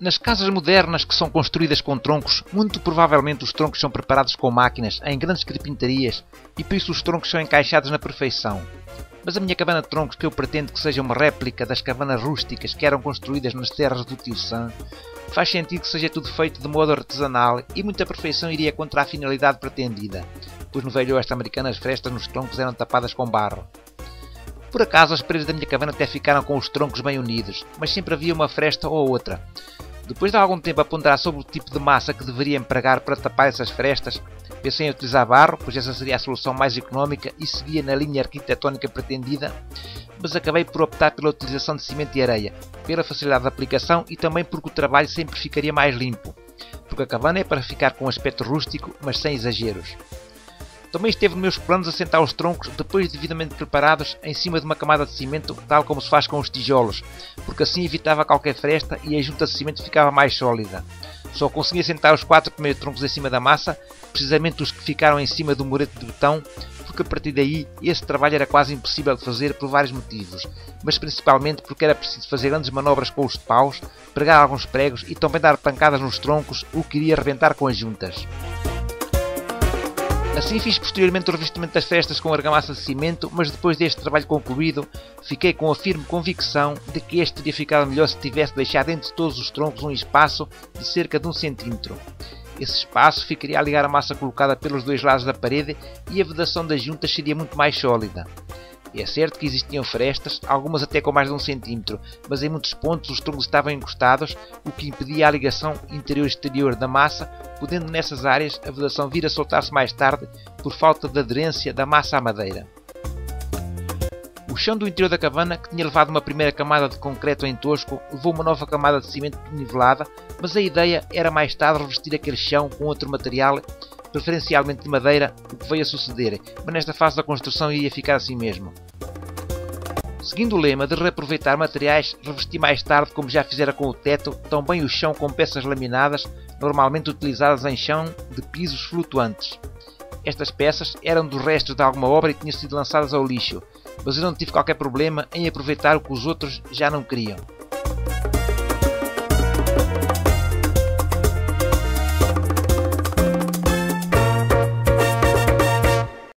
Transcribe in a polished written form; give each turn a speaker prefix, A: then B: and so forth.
A: Nas casas modernas que são construídas com troncos, muito provavelmente os troncos são preparados com máquinas em grandes carpintarias e por isso os troncos são encaixados na perfeição. Mas a minha cabana de troncos, que eu pretendo que seja uma réplica das cabanas rústicas que eram construídas nas terras do tio Sam, faz sentido que seja tudo feito de modo artesanal e muita perfeição iria contra a finalidade pretendida, pois no velho oeste americano as frestas nos troncos eram tapadas com barro. Por acaso as paredes da minha cabana até ficaram com os troncos bem unidos, mas sempre havia uma fresta ou outra. Depois de algum tempo a ponderar sobre o tipo de massa que deveria empregar para tapar essas frestas, pensei em utilizar barro, pois essa seria a solução mais económica e seguia na linha arquitetónica pretendida, mas acabei por optar pela utilização de cimento e areia, pela facilidade de aplicação e também porque o trabalho sempre ficaria mais limpo, porque a cabana é para ficar com um aspecto rústico, mas sem exageros. Também esteve nos meus planos assentar os troncos, depois de devidamente preparados, em cima de uma camada de cimento, tal como se faz com os tijolos, porque assim evitava qualquer fresta e a junta de cimento ficava mais sólida. Só consegui assentar os 4 primeiros troncos em cima da massa, precisamente os que ficaram em cima do murete de betão, porque a partir daí esse trabalho era quase impossível de fazer por vários motivos, mas principalmente porque era preciso fazer grandes manobras com os paus, pregar alguns pregos e também dar pancadas nos troncos, o que iria arrebentar com as juntas. Assim fiz posteriormente o revestimento das frestas com argamassa de cimento, mas depois deste trabalho concluído, fiquei com a firme convicção de que este teria ficado melhor se tivesse deixado entre todos os troncos um espaço de cerca de 1 cm. Esse espaço ficaria a ligar a massa colocada pelos dois lados da parede e a vedação das juntas seria muito mais sólida. É certo que existiam frestas, algumas até com mais de 1 cm, mas em muitos pontos os troncos estavam encostados, o que impedia a ligação interior-exterior da massa, podendo nessas áreas a vedação vir a soltar-se mais tarde por falta de aderência da massa à madeira. O chão do interior da cabana, que tinha levado uma primeira camada de concreto em tosco, levou uma nova camada de cimento nivelada, mas a ideia era mais tarde revestir aquele chão com outro material, preferencialmente de madeira, o que veio a suceder, mas nesta fase da construção iria ficar assim mesmo. Seguindo o lema de reaproveitar materiais, revesti mais tarde, como já fizera com o teto, também o chão com peças laminadas, normalmente utilizadas em chão de pisos flutuantes. Estas peças eram dos restos de alguma obra e tinham sido lançadas ao lixo, mas eu não tive qualquer problema em aproveitar o que os outros já não queriam.